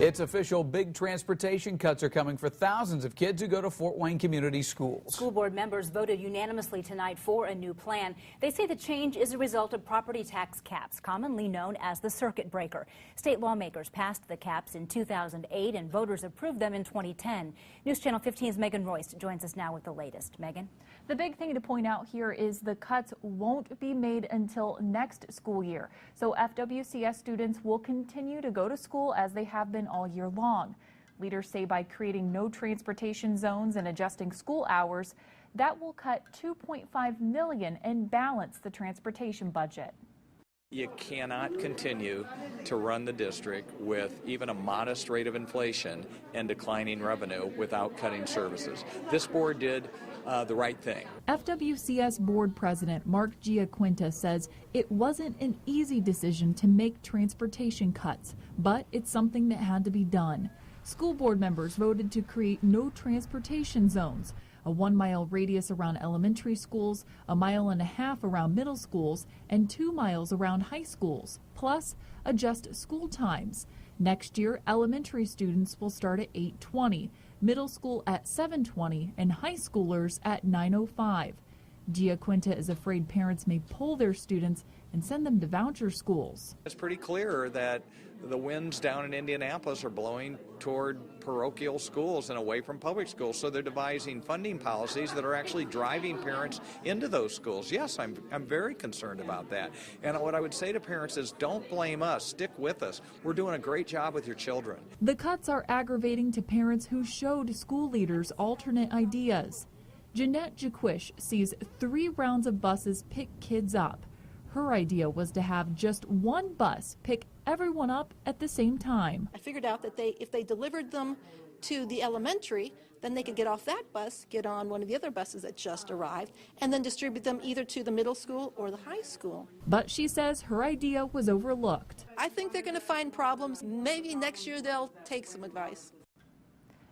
It's official, big transportation cuts are coming for thousands of kids who go to Fort Wayne community schools. School board members voted unanimously tonight for a new plan. They say the change is a result of property tax caps, commonly known as the circuit breaker. State lawmakers passed the caps in 2008 and voters approved them in 2010. News Channel 15's Megan Reust joins us now with the latest. Megan? The big thing to point out here is the cuts won't be made until next school year. So FWCS students will continue to go to school as they have been all year long. Leaders say by creating no transportation zones and adjusting school hours, that will cut $2.5 million and balance the transportation budget. You cannot continue to run the district with even a modest rate of inflation and declining revenue without cutting services. This board did the right thing. FWCS board president Mark Giaquinta says it wasn't an easy decision to make transportation cuts, but it's something that had to be done. School board members voted to create no transportation zones, a 1-mile radius around elementary schools, a 1.5 miles around middle schools, and 2 miles around high schools, plus adjust school times. Next year, elementary students will start at 8:20, middle school at 7:20, and high schoolers at 9:05. Giaquinta is afraid parents may pull their students and send them to voucher schools. It's pretty clear that the winds down in Indianapolis are blowing toward parochial schools and away from public schools, so they're devising funding policies that are actually driving parents into those schools. Yes, I'm very concerned about that. And what I would say to parents is don't blame us, stick with us. We're doing a great job with your children. The cuts are aggravating to parents who showed school leaders alternate ideas. Jeanette Jaquish sees 3 rounds of buses pick kids up. Her idea was to have just one bus pick everyone up at the same time. I figured out that if they delivered them to the elementary, then they could get off that bus, get on one of the other buses that just arrived, and then distribute them either to the middle school or the high school. But she says her idea was overlooked. I think they're going to find problems. Maybe next year they'll take some advice.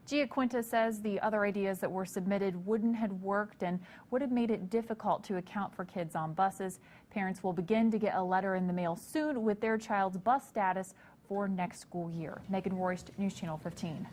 Giaquinta says the other ideas that were submitted wouldn't have worked and would have made it difficult to account for kids on buses. Parents will begin to get a letter in the mail soon with their child's bus status for next school year. Megan Reust, News Channel 15.